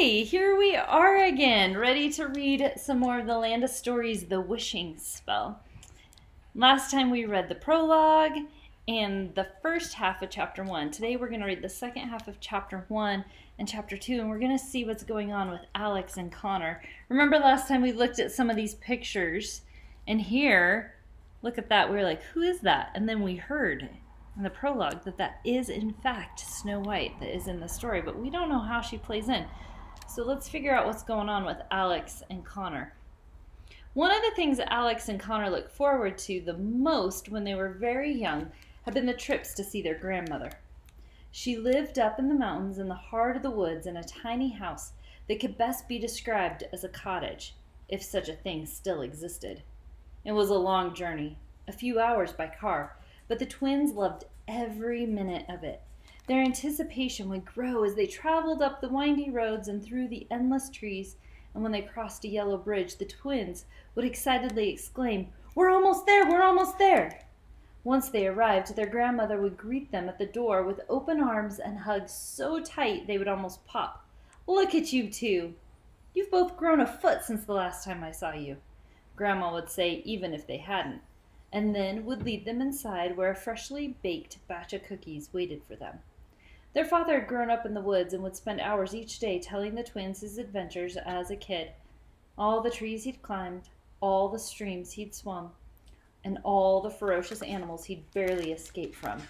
Okay, here we are again, ready to read some more of the Land of Stories, The Wishing Spell. Last time we read the prologue and the first half of chapter 1. Today we're going to read the second half of chapter 1 and chapter 2, and we're going to see what's going on with Alex and Connor. Remember last time we looked at some of these pictures, and here, look at that, we were like, who is that? And then we heard in the prologue that is in fact Snow White that is in the story, but we don't know how she plays in. So let's figure out what's going on with Alex and Connor. One of the things Alex and Connor looked forward to the most when they were very young had been the trips to see their grandmother. She lived up in the mountains in the heart of the woods in a tiny house that could best be described as a cottage, if such a thing still existed. It was a long journey, a few hours by car, but the twins loved every minute of it. Their anticipation would grow as they traveled up the windy roads and through the endless trees, and when they crossed a yellow bridge, the twins would excitedly exclaim, "We're almost there! We're almost there!" Once they arrived, their grandmother would greet them at the door with open arms and hugs so tight they would almost pop. "Look at you two! You've both grown a foot since the last time I saw you," Grandma would say, even if they hadn't, and then would lead them inside where a freshly baked batch of cookies waited for them. Their father had grown up in the woods and would spend hours each day telling the twins his adventures as a kid. All the trees he'd climbed, all the streams he'd swum, and all the ferocious animals he'd barely escaped from.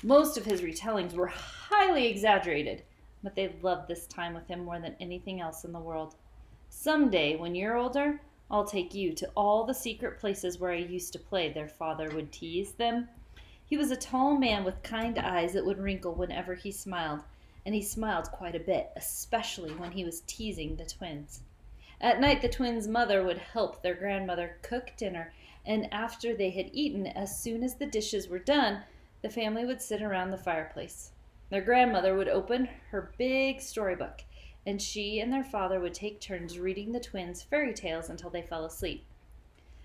Most of his retellings were highly exaggerated, but they loved this time with him more than anything else in the world. "Someday, when you're older, I'll take you to all the secret places where I used to play," their father would tease them. He was a tall man with kind eyes that would wrinkle whenever he smiled, and he smiled quite a bit, especially when he was teasing the twins. At night, the twins' mother would help their grandmother cook dinner, and after they had eaten, as soon as the dishes were done, the family would sit around the fireplace. Their grandmother would open her big storybook, and she and their father would take turns reading the twins fairy tales until they fell asleep.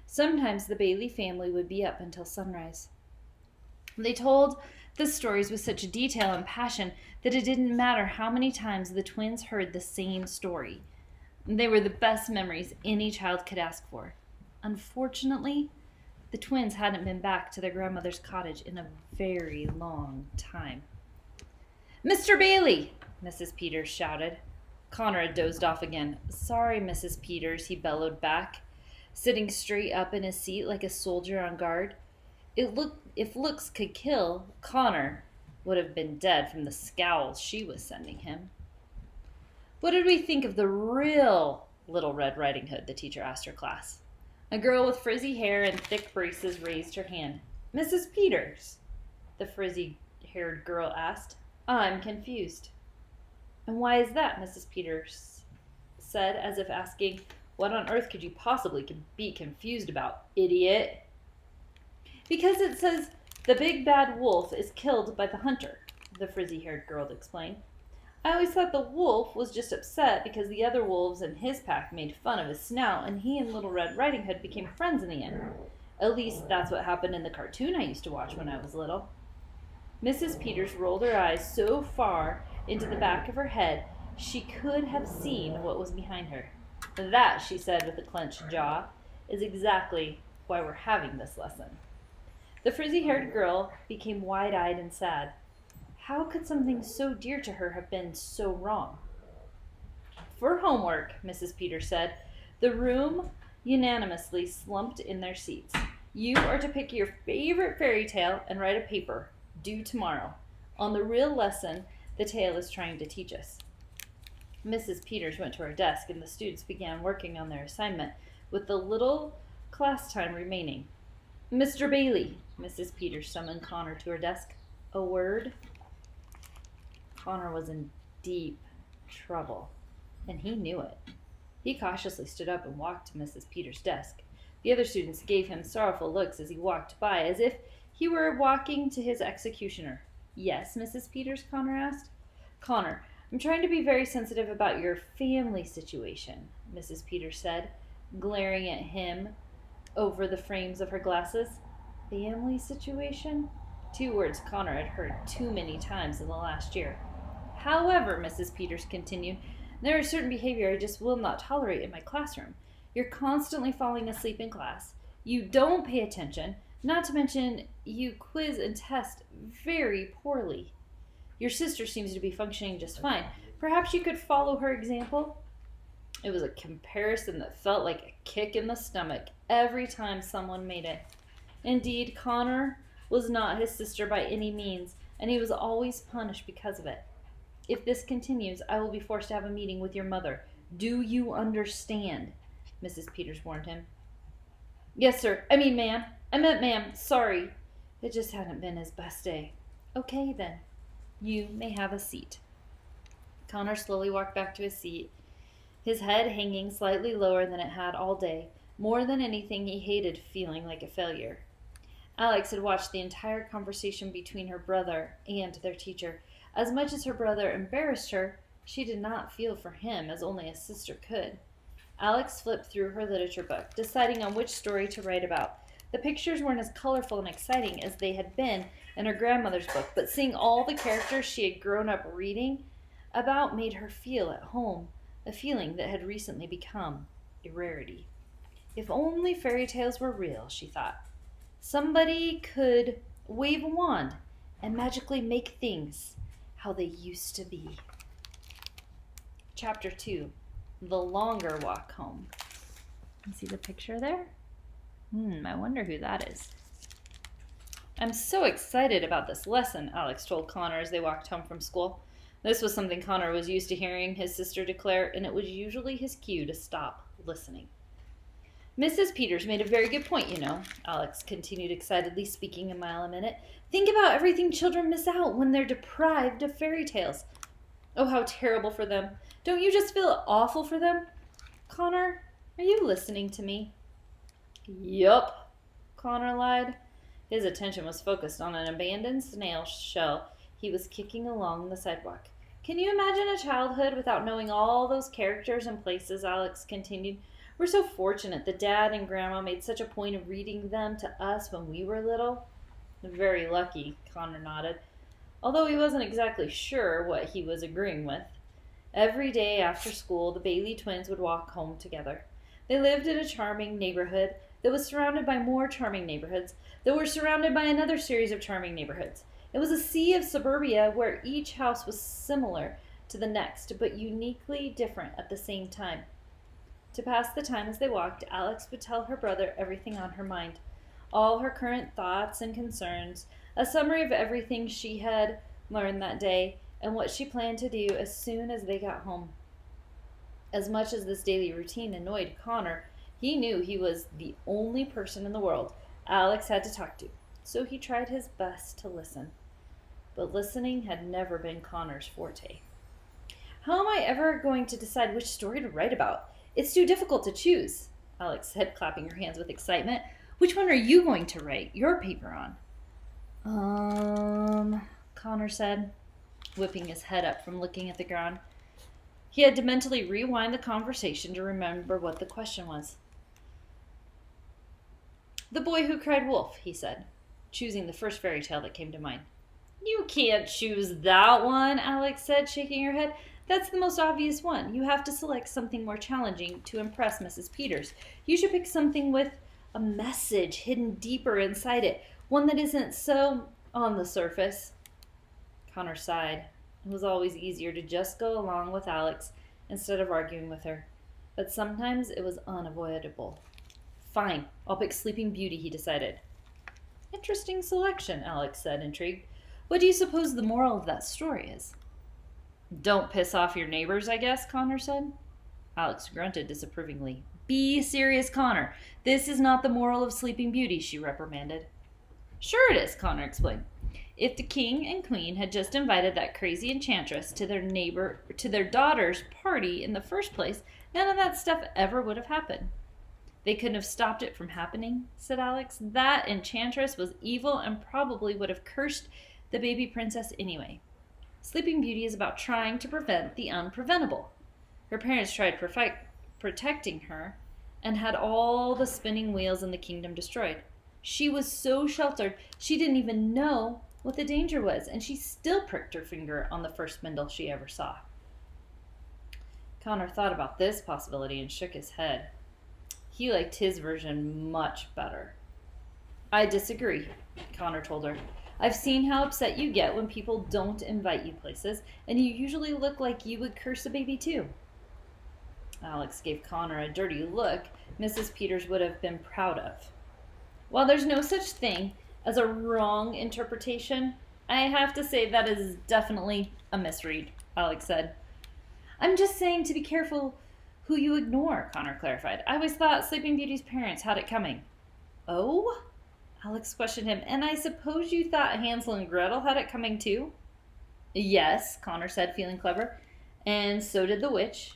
Sometimes the Bailey family would be up until sunrise. They told the stories with such detail and passion that it didn't matter how many times the twins heard the same story. They were the best memories any child could ask for. Unfortunately, the twins hadn't been back to their grandmother's cottage in a very long time. "Mr. Bailey!" Mrs. Peters shouted. Connor had dozed off again. "Sorry, Mrs. Peters," he bellowed back, sitting straight up in his seat like a soldier on guard. If looks could kill, Connor would have been dead from the scowls she was sending him. "What did we think of the real Little Red Riding Hood?" the teacher asked her class. A girl with frizzy hair and thick braces raised her hand. "Mrs. Peters?" the frizzy-haired girl asked. "I'm confused." "And why is that?" Mrs. Peters said, as if asking, "What on earth could you possibly be confused about, idiot?" "Because it says the big bad wolf is killed by the hunter," the frizzy-haired girl explained. "I always thought the wolf was just upset because the other wolves in his pack made fun of his snout, and he and Little Red Riding Hood became friends in the end. At least that's what happened in the cartoon I used to watch when I was little." Mrs. Peters rolled her eyes so far into the back of her head she could have seen what was behind her. "That," she said with a clenched jaw, "is exactly why we're having this lesson." The frizzy-haired girl became wide-eyed and sad. How could something so dear to her have been so wrong? "For homework," Mrs. Peters said. The room unanimously slumped in their seats. "You are to pick your favorite fairy tale and write a paper, due tomorrow, on the real lesson the tale is trying to teach us." Mrs. Peters went to her desk, and the students began working on their assignment with the little class time remaining. "Mr. Bailey," Mrs. Peters summoned Connor to her desk. "A word?" Connor was in deep trouble, and he knew it. He cautiously stood up and walked to Mrs. Peters' desk. The other students gave him sorrowful looks as he walked by, as if he were walking to his executioner. "Yes, Mrs. Peters?" Connor asked. "Connor, I'm trying to be very sensitive about your family situation," Mrs. Peters said, glaring at him over the frames of her glasses. Family situation? 2 words Connor had heard too many times in the last year. "However," Mrs. Peters continued, There is certain behavior I just will not tolerate in my classroom. You're constantly falling asleep in class. You don't pay attention. Not to mention, you quiz and test very poorly. Your sister seems to be functioning just fine. Perhaps you could follow her example? It was a comparison that felt like a kick in the stomach every time someone made it. Indeed, Connor was not his sister by any means, and he was always punished because of it. If this continues, I will be forced to have a meeting with your mother. Do you understand? Mrs. Peters warned him. Yes, sir. Ma'am. I meant ma'am. Sorry. It just hadn't been his best day. Okay, then. You may have a seat. Connor slowly walked back to his seat, his head hanging slightly lower than it had all day. More than anything, he hated feeling like a failure. Alex had watched the entire conversation between her brother and their teacher. As much as her brother embarrassed her, she did not feel for him as only a sister could. Alex flipped through her literature book, deciding on which story to write about. The pictures weren't as colorful and exciting as they had been in her grandmother's book, but seeing all the characters she had grown up reading about made her feel at home, a feeling that had recently become a rarity. If only fairy tales were real, she thought. Somebody could wave a wand and magically make things how they used to be. Chapter 2, The Longer Walk Home. You see the picture there? I wonder who that is. I'm so excited about this lesson, Alex told Connor as they walked home from school. This was something Connor was used to hearing his sister declare, and it was usually his cue to stop listening. Mrs. Peters made a very good point, you know, Alex continued excitedly, speaking a mile a minute. Think about everything children miss out when they're deprived of fairy tales. Oh, how terrible for them. Don't you just feel awful for them? Connor, are you listening to me? Yup, Connor lied. His attention was focused on an abandoned snail shell he was kicking along the sidewalk. Can you imagine a childhood without knowing all those characters and places? Alex continued. We're so fortunate that Dad and Grandma made such a point of reading them to us when we were little. Very lucky, Connor nodded, although he wasn't exactly sure what he was agreeing with. Every day after school, the Bailey twins would walk home together. They lived in a charming neighborhood that was surrounded by more charming neighborhoods that were surrounded by another series of charming neighborhoods. It was a sea of suburbia where each house was similar to the next, but uniquely different at the same time. To pass the time as they walked, Alex would tell her brother everything on her mind, all her current thoughts and concerns, a summary of everything she had learned that day, and what she planned to do as soon as they got home. As much as this daily routine annoyed Connor, he knew he was the only person in the world Alex had to talk to, so he tried his best to listen. But listening had never been Connor's forte. How am I ever going to decide which story to write about? It's too difficult to choose, Alex said, clapping her hands with excitement. Which one are you going to write your paper on? Connor said, whipping his head up from looking at the ground. He had to mentally rewind the conversation to remember what the question was. The Boy Who Cried Wolf, he said, choosing the first fairy tale that came to mind. You can't choose that one, Alex said, shaking her head. That's the most obvious one. You have to select something more challenging to impress Mrs. Peters. You should pick something with a message hidden deeper inside it, one that isn't so on the surface. Connor sighed. It was always easier to just go along with Alex instead of arguing with her, but sometimes it was unavoidable. Fine, I'll pick Sleeping Beauty, he decided. Interesting selection, Alex said, intrigued. What do you suppose the moral of that story is? Don't piss off your neighbors, I guess, Connor said. Alex grunted disapprovingly. Be serious, Connor. This is not the moral of Sleeping Beauty, she reprimanded. Sure it is, Connor explained. If the king and queen had just invited that crazy enchantress to their daughter's party in the first place, none of that stuff ever would have happened. They couldn't have stopped it from happening, said Alex. That enchantress was evil and probably would have cursed the baby princess anyway. Sleeping Beauty is about trying to prevent the unpreventable. Her parents tried protecting her and had all the spinning wheels in the kingdom destroyed. She was so sheltered, she didn't even know what the danger was, and she still pricked her finger on the first spindle she ever saw. Connor thought about this possibility and shook his head. He liked his version much better. I disagree, Connor told her. I've seen how upset you get when people don't invite you places, and you usually look like you would curse a baby too. Alex gave Connor a dirty look Mrs. Peters would have been proud of. While there's no such thing as a wrong interpretation, I have to say that is definitely a misread, Alex said. I'm just saying to be careful who you ignore, Connor clarified. I always thought Sleeping Beauty's parents had it coming. Oh? Alex questioned him. And I suppose you thought Hansel and Gretel had it coming too? Yes, Connor said, feeling clever. And so did the witch.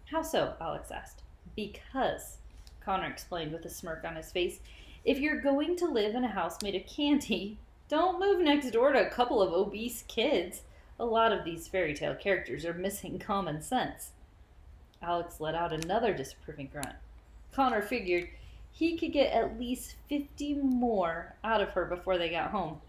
How so? Alex asked. Because, Connor explained with a smirk on his face, if you're going to live in a house made of candy, don't move next door to a couple of obese kids. A lot of these fairy tale characters are missing common sense. Alex let out another disapproving grunt. Connor figured he could get at least 50 more out of her before they got home.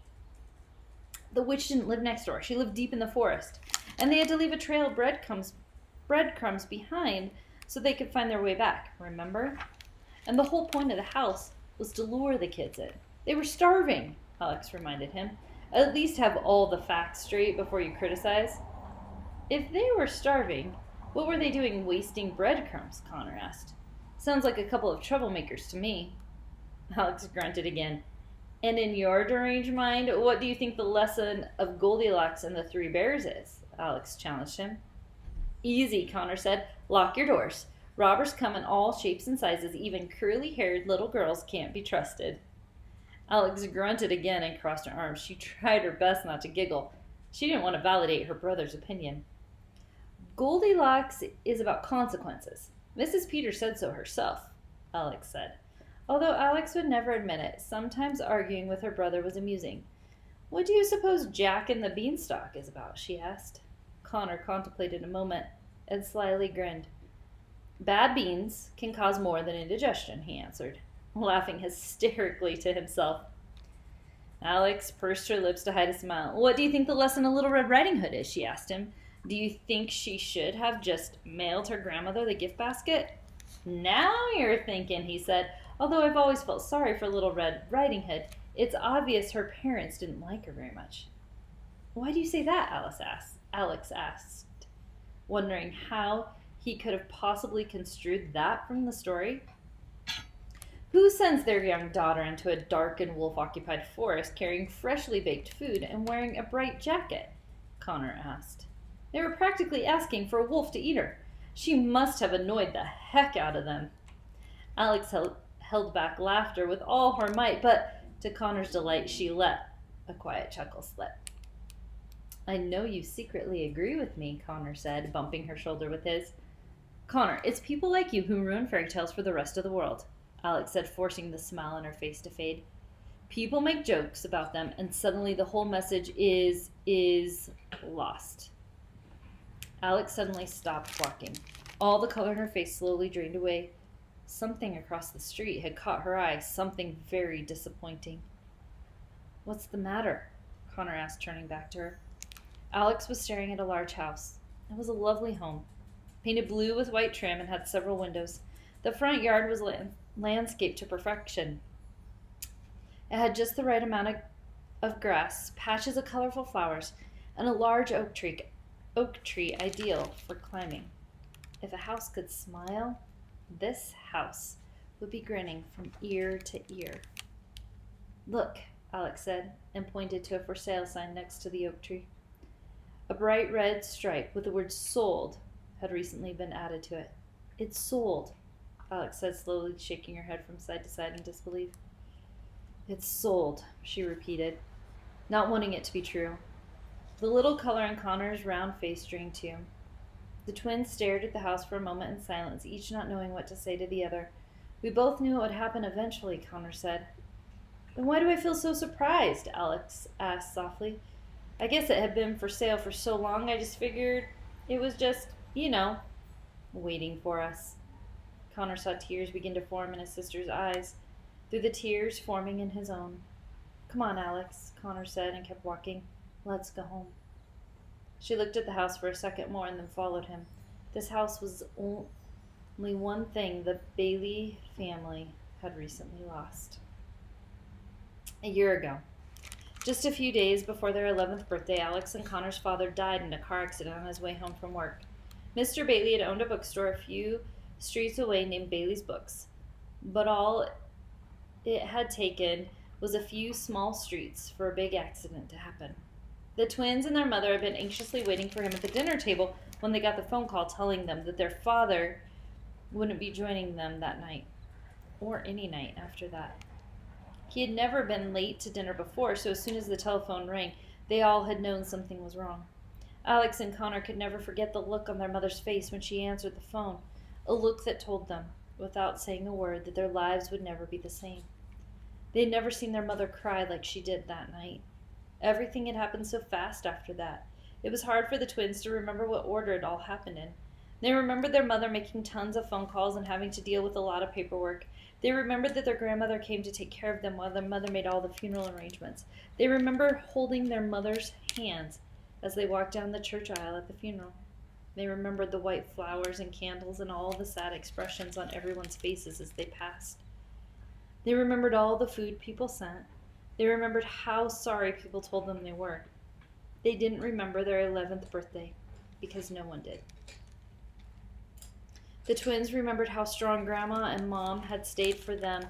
The witch didn't live next door. She lived deep in the forest, and they had to leave a trail of breadcrumbs behind so they could find their way back, remember? And the whole point of the house was to lure the kids in. They were starving, Alex reminded him. At least have all the facts straight before you criticize. If they were starving, what were they doing wasting breadcrumbs? Connor asked. Sounds like a couple of troublemakers to me. Alex grunted again. And in your deranged mind, what do you think the lesson of Goldilocks and the Three Bears is? Alex challenged him. Easy, Connor said. Lock your doors. Robbers come in all shapes and sizes. Even curly-haired little girls can't be trusted. Alex grunted again and crossed her arms. She tried her best not to giggle. She didn't want to validate her brother's opinion. Goldilocks is about consequences. Mrs. Peters said so herself, Alex said. Although Alex would never admit it, sometimes arguing with her brother was amusing. What do you suppose Jack and the Beanstalk is about? She asked. Connor contemplated a moment and slyly grinned. Bad beans can cause more than indigestion, he answered, laughing hysterically to himself. Alex pursed her lips to hide a smile. What do you think the lesson of Little Red Riding Hood is? She asked him. Do you think she should have just mailed her grandmother the gift basket? Now you're thinking, he said. Although I've always felt sorry for Little Red Riding Hood, it's obvious her parents didn't like her very much. Why do you say that? Alex asked, wondering how he could have possibly construed that from the story. Who sends their young daughter into a dark and wolf-occupied forest carrying freshly baked food and wearing a bright jacket? Connor asked. They were practically asking for a wolf to eat her. She must have annoyed the heck out of them. Alex held back laughter with all her might, but to Connor's delight, she let a quiet chuckle slip. I know you secretly agree with me, Connor said, bumping her shoulder with his. Connor, it's people like you who ruin fairy tales for the rest of the world, Alex said, forcing the smile on her face to fade. People make jokes about them, and suddenly the whole message is lost. Alex suddenly stopped walking. All the color in her face slowly drained away. Something across the street had caught her eye, something very disappointing. What's the matter? Connor asked, turning back to her. Alex was staring at a large house. It was a lovely home, painted blue with white trim and had several windows. The front yard was landscaped to perfection. It had just the right amount of grass, patches of colorful flowers, and a large oak tree ideal for climbing. If a house could smile, this house would be grinning from ear to ear. Look, Alex said, and pointed to a for sale sign next to the oak tree. A bright red stripe with the word sold had recently been added to it. It's sold, Alex said, slowly shaking her head from side to side in disbelief. It's sold, she repeated, not wanting it to be true. The little color in Connor's round face drained too. The twins stared at the house for a moment in silence, each not knowing what to say to the other. We both knew it would happen eventually, Connor said. Then why do I feel so surprised? Alex asked softly. I guess it had been for sale for so long, I just figured it was just, waiting for us. Connor saw tears begin to form in his sister's eyes, through the tears forming in his own. Come on, Alex, Connor said and kept walking. Let's go home. She looked at the house for a second more and then followed him. This house was only one thing the Bailey family had recently lost. A year ago, just a few days before their 11th birthday, Alex and Connor's father died in a car accident on his way home from work. Mr. Bailey had owned a bookstore a few streets away named Bailey's Books, but all it had taken was a few small streets for a big accident to happen. The twins and their mother had been anxiously waiting for him at the dinner table when they got the phone call telling them that their father wouldn't be joining them that night, or any night after that. He had never been late to dinner before, so as soon as the telephone rang, they all had known something was wrong. Alex and Connor could never forget the look on their mother's face when she answered the phone, a look that told them, without saying a word, that their lives would never be the same. They had never seen their mother cry like she did that night. Everything had happened so fast after that. It was hard for the twins to remember what order it all happened in. They remembered their mother making tons of phone calls and having to deal with a lot of paperwork. They remembered that their grandmother came to take care of them while their mother made all the funeral arrangements. They remembered holding their mother's hands as they walked down the church aisle at the funeral. They remembered the white flowers and candles and all the sad expressions on everyone's faces as they passed. They remembered all the food people sent. They remembered how sorry people told them they were. They didn't remember their 11th birthday because no one did. The twins remembered how strong Grandma and Mom had stayed for them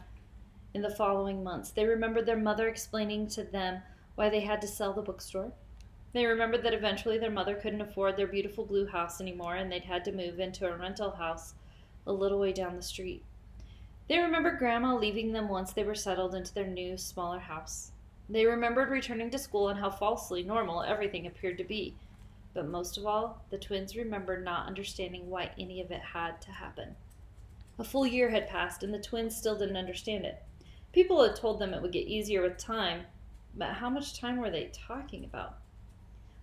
in the following months. They remembered their mother explaining to them why they had to sell the bookstore. They remembered that eventually their mother couldn't afford their beautiful blue house anymore and they'd had to move into a rental house a little way down the street. They remembered Grandma leaving them once they were settled into their new, smaller house. They remembered returning to school and how falsely normal everything appeared to be. But most of all, the twins remembered not understanding why any of it had to happen. A full year had passed, and the twins still didn't understand it. People had told them it would get easier with time, but how much time were they talking about?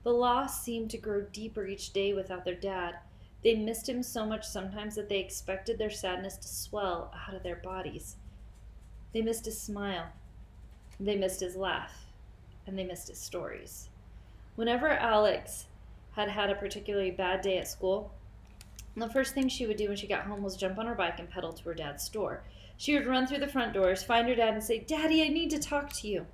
The loss seemed to grow deeper each day without their dad. They missed him so much sometimes that they expected their sadness to swell out of their bodies. They missed his smile. They missed his laugh. And they missed his stories. Whenever Alex had had a particularly bad day at school, the first thing she would do when she got home was jump on her bike and pedal to her dad's store. She would run through the front doors, find her dad, and say, "Daddy, I need to talk to you."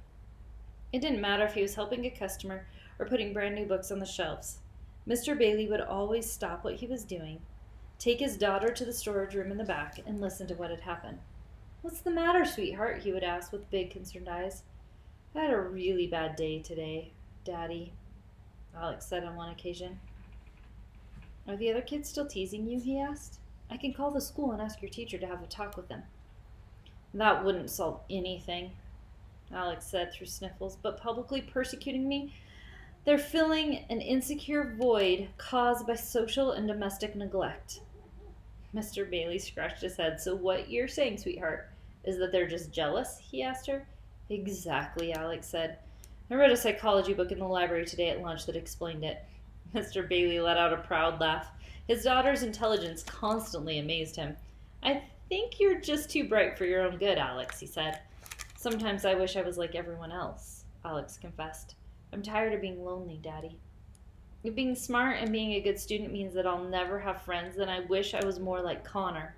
It didn't matter if he was helping a customer or putting brand new books on the shelves. Mr. Bailey would always stop what he was doing, take his daughter to the storage room in the back, and listen to what had happened. "What's the matter, sweetheart?" he would ask with big, concerned eyes. "I had a really bad day today, Daddy," Alex said on one occasion. "Are the other kids still teasing you?" he asked. "I can call the school and ask your teacher to have a talk with them." "That wouldn't solve anything," Alex said through sniffles, "but publicly persecuting me? They're filling an insecure void caused by social and domestic neglect." Mr. Bailey scratched his head. "So what you're saying, sweetheart, is that they're just jealous?" he asked her. "Exactly," Alex said. "I read a psychology book in the library today at lunch that explained it." Mr. Bailey let out a proud laugh. His daughter's intelligence constantly amazed him. "I think you're just too bright for your own good, Alex," he said. "Sometimes I wish I was like everyone else," Alex confessed. "I'm tired of being lonely, Daddy. If being smart and being a good student means that I'll never have friends, then I wish I was more like Connor."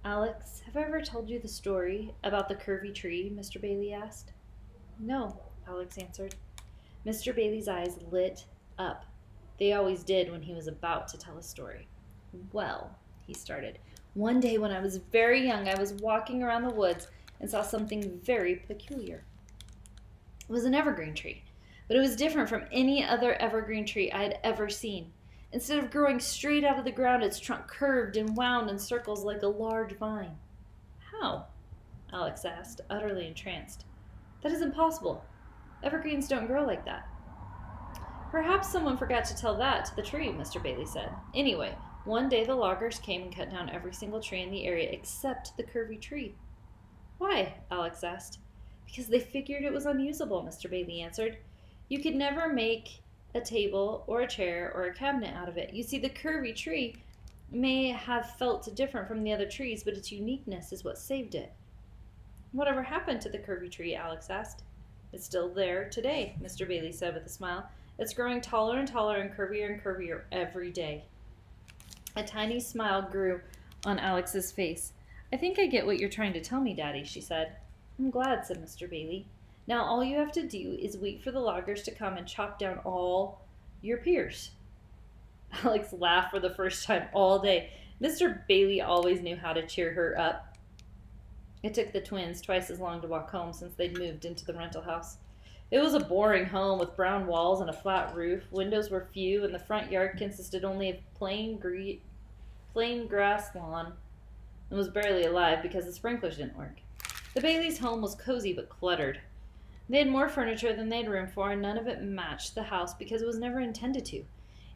"Alex, have I ever told you the story about the curvy tree?" Mr. Bailey asked. "No," Alex answered. Mr. Bailey's eyes lit up. They always did when he was about to tell a story. "Well," he started, "one day when I was very young, I was walking around the woods and saw something very peculiar. It was an evergreen tree, but it was different from any other evergreen tree I had ever seen. Instead of growing straight out of the ground, its trunk curved and wound in circles like a large vine." "How?" Alex asked, utterly entranced. "That is impossible. Evergreens don't grow like that." "Perhaps someone forgot to tell that to the tree," Mr. Bailey said. "Anyway, one day the loggers came and cut down every single tree in the area except the curvy tree." "Why?" Alex asked. "Because they figured it was unusable," Mr. Bailey answered. "You could never make a table or a chair or a cabinet out of it. You see, the curvy tree may have felt different from the other trees, but its uniqueness is what saved it." "Whatever happened to the curvy tree?" Alex asked. "It's still there today," Mr. Bailey said with a smile. "It's growing taller and taller and curvier every day." A tiny smile grew on Alex's face. "I think I get what you're trying to tell me, Daddy," she said. "I'm glad," said Mr. Bailey. "Now all you have to do is wait for the loggers to come and chop down all your pears." Alex laughed for the first time all day. Mr. Bailey always knew how to cheer her up. It took the twins twice as long to walk home since they'd moved into the rental house. It was a boring home with brown walls and a flat roof. Windows were few, and the front yard consisted only of plain grass lawn and was barely alive because the sprinklers didn't work. The Baileys' home was cozy but cluttered. They had more furniture than they had room for, and none of it matched the house because it was never intended to.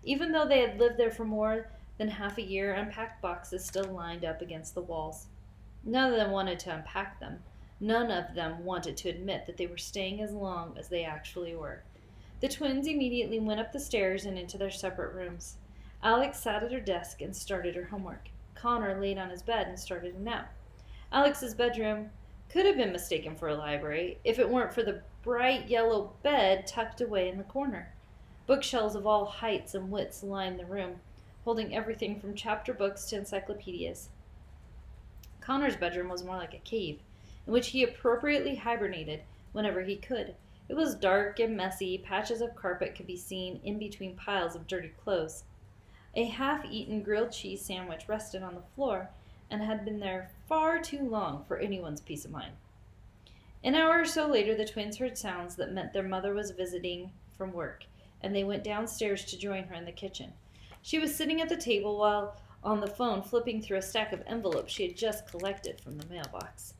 Even though they had lived there for more than half a year, unpacked boxes still lined up against the walls. None of them wanted to unpack them. None of them wanted to admit that they were staying as long as they actually were. The twins immediately went up the stairs and into their separate rooms. Alex sat at her desk and started her homework. Connor laid on his bed and started a nap. Alex's bedroom could have been mistaken for a library if it weren't for the bright yellow bed tucked away in the corner. Bookshelves of all heights and widths lined the room, holding everything from chapter books to encyclopedias. Connor's bedroom was more like a cave, in which he appropriately hibernated whenever he could. It was dark and messy. Patches of carpet could be seen in between piles of dirty clothes. A half-eaten grilled cheese sandwich rested on the floor and had been there far too long for anyone's peace of mind. An hour or so later, the twins heard sounds that meant their mother was visiting from work, and they went downstairs to join her in the kitchen. She was sitting at the table while on the phone flipping through a stack of envelopes she had just collected from the mailbox.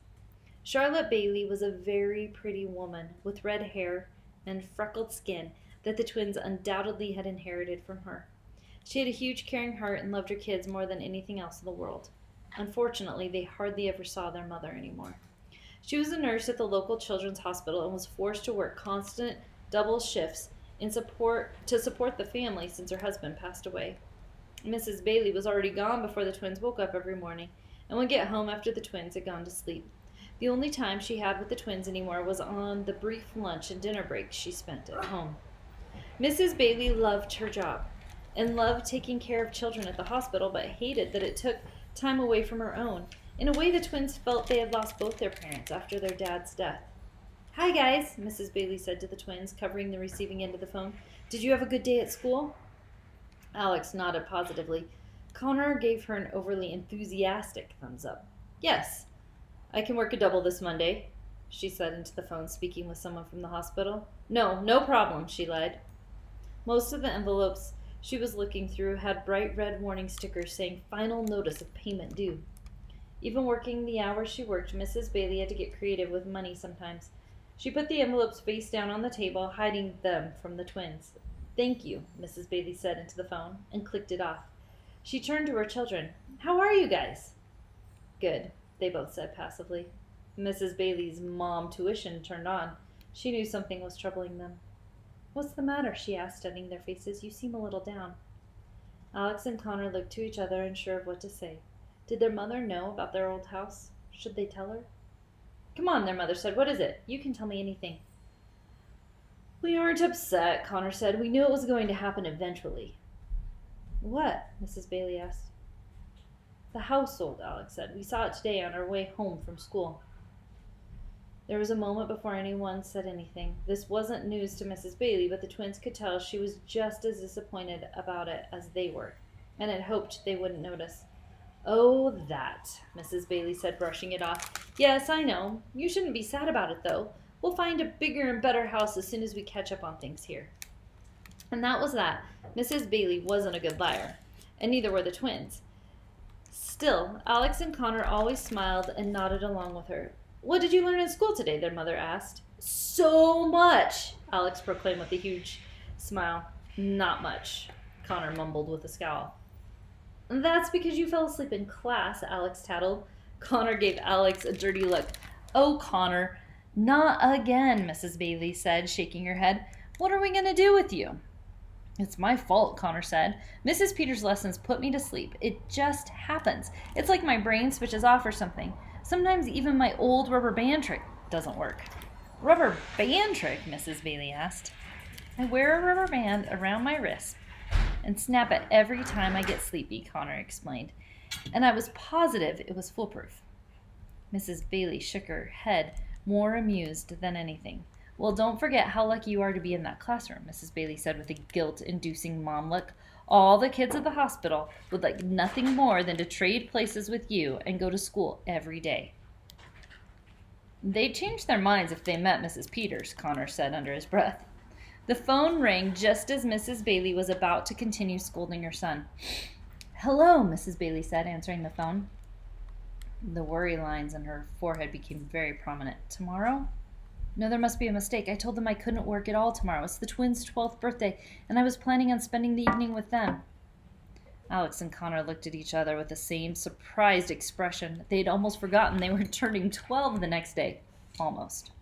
Charlotte Bailey was a very pretty woman with red hair and freckled skin that the twins undoubtedly had inherited from her. She had a huge caring heart and loved her kids more than anything else in the world. Unfortunately, they hardly ever saw their mother anymore. She was a nurse at the local children's hospital and was forced to work constant double shifts to support the family since her husband passed away. Mrs. Bailey was already gone before the twins woke up every morning and would get home after the twins had gone to sleep. The only time she had with the twins anymore was on the brief lunch and dinner breaks she spent at home. Mrs. Bailey loved her job and loved taking care of children at the hospital, but hated that it took time away from her own. In a way, the twins felt they had lost both their parents after their dad's death. "Hi, guys," Mrs. Bailey said to the twins, covering the receiving end of the phone. "Did you have a good day at school?" Alex nodded positively. Connor gave her an overly enthusiastic thumbs up. "Yes, I can work a double this Monday," she said into the phone, speaking with someone from the hospital. No problem," she lied. Most of the envelopes she was looking through had bright red warning stickers saying final notice of payment due. Even working the hours she worked, Mrs. Bailey had to get creative with money sometimes. She put the envelopes face down on the table, hiding them from the twins. "Thank you," Mrs. Bailey said into the phone, and clicked it off. She turned to her children. "How are you guys?" "Good," they both said passively. Mrs. Bailey's mom tuition turned on. She knew something was troubling them. "What's the matter?" she asked, studying their faces. "You seem a little down." Alex and Connor looked to each other, unsure of what to say. Did their mother know about their old house? Should they tell her? "Come on," their mother said. "What is it? You can tell me anything." "We aren't upset," Connor said. "We knew it was going to happen eventually." "What?" Mrs. Bailey asked. "The house sold," Alex said. "We saw it today on our way home from school." There was a moment before anyone said anything. This wasn't news to Mrs. Bailey, but the twins could tell she was just as disappointed about it as they were, and had hoped they wouldn't notice. "Oh, that," Mrs. Bailey said, brushing it off. "Yes, I know. You shouldn't be sad about it, though. We'll find a bigger and better house as soon as we catch up on things here." And that was that. Mrs. Bailey wasn't a good liar, and neither were the twins. Still, Alex and Connor always smiled and nodded along with her. "What did you learn in school today?" their mother asked. "So much," Alex proclaimed with a huge smile. "Not much," Connor mumbled with a scowl. "That's because you fell asleep in class," Alex tattled. Connor gave Alex a dirty look. "Oh, Connor, not again," Mrs. Bailey said, shaking her head. "What are we going to do with you?" "It's my fault," Connor said. "Mrs. Peters' lessons put me to sleep. It just happens. It's like my brain switches off or something. Sometimes even my old rubber band trick doesn't work." "Rubber band trick?" Mrs. Bailey asked. "I wear a rubber band around my wrist and snap it every time I get sleepy, Connor explained. And I was positive it was foolproof. Mrs. Bailey shook her head, more amused than anything. Well, don't forget how lucky you are to be in that classroom, Mrs. Bailey said with a guilt-inducing mom look. All the kids at the hospital would like nothing more than to trade places with you and go to school every day. They'd change their minds if they met Mrs. Peters, Connor said under his breath. The phone rang just as Mrs. Bailey was about to continue scolding her son. Hello, Mrs. Bailey said, answering the phone. The worry lines on her forehead became very prominent. Tomorrow? No, there must be a mistake. I told them I couldn't work at all tomorrow. It's the twins' 12th birthday, and I was planning on spending the evening with them. Alex and Connor looked at each other with the same surprised expression. They'd almost forgotten they were turning 12 the next day. Almost.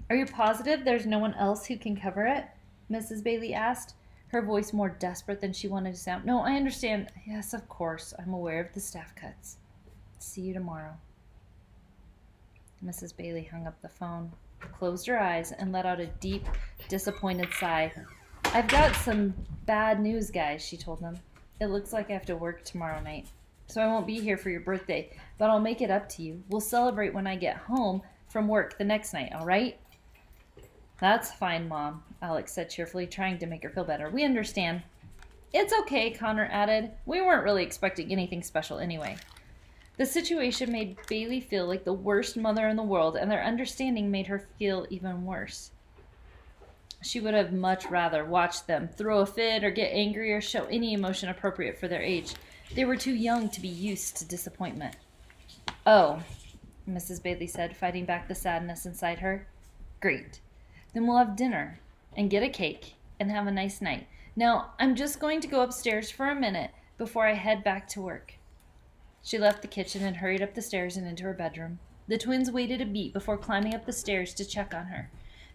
Are you positive there's no one else who can cover it? Mrs. Bailey asked, her voice more desperate than she wanted to sound. No, I understand. Yes, of course. I'm aware of the staff cuts. See you tomorrow. Mrs. Bailey hung up the phone, closed her eyes, and let out a deep, disappointed sigh. I've got some bad news, guys, she told them. It looks like I have to work tomorrow night, so I won't be here for your birthday, but I'll make it up to you. We'll celebrate when I get home from work the next night, all right? That's fine, Mom, Alex said cheerfully, trying to make her feel better. We understand. It's okay, Connor added. We weren't really expecting anything special anyway. The situation made Bailey feel like the worst mother in the world, and their understanding made her feel even worse. She would have much rather watched them throw a fit or get angry or show any emotion appropriate for their age. They were too young to be used to disappointment. Oh, Mrs. Bailey said, fighting back the sadness inside her. Great. Then we'll have dinner and get a cake and have a nice night. Now, I'm just going to go upstairs for a minute before I head back to work. She left the kitchen and hurried up the stairs and into her bedroom. The twins waited a beat before climbing up the stairs to check on her.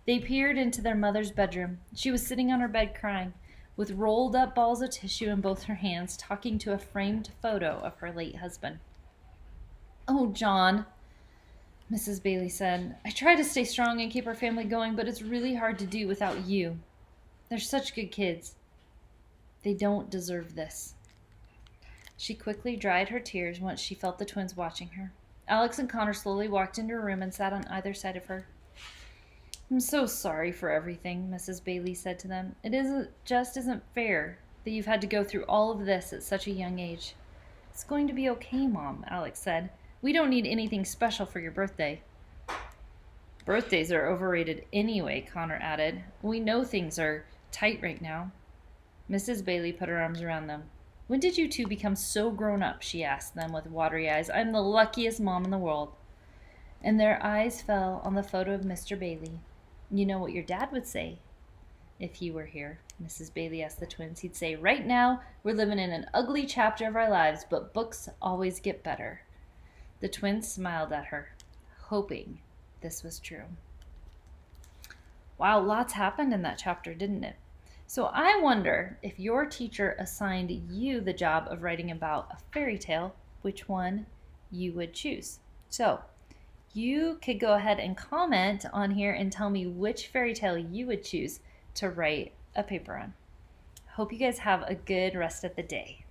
They peered into their mother's bedroom. She was sitting on her bed crying, with rolled up balls of tissue in both her hands, talking to a framed photo of her late husband. Oh, John, Mrs. Bailey said, I try to stay strong and keep our family going, but it's really hard to do without you. They're such good kids. They don't deserve this. She quickly dried her tears once she felt the twins watching her. Alex and Connor slowly walked into her room and sat on either side of her. I'm so sorry for everything, Mrs. Bailey said to them. It isn't fair that you've had to go through all of this at such a young age. It's going to be okay, Mom, Alex said. We don't need anything special for your birthday. Birthdays are overrated anyway, Connor added. We know things are tight right now. Mrs. Bailey put her arms around them. When did you two become so grown up? She asked them with watery eyes. I'm the luckiest mom in the world. And their eyes fell on the photo of Mr. Bailey. You know what your dad would say if he were here, Mrs. Bailey asked the twins. He'd say, right now, we're living in an ugly chapter of our lives, but books always get better. The twins smiled at her, hoping this was true. Wow, lots happened in that chapter, didn't it? So I wonder if your teacher assigned you the job of writing about a fairy tale, which one you would choose. So you could go ahead and comment on here and tell me which fairy tale you would choose to write a paper on. Hope you guys have a good rest of the day.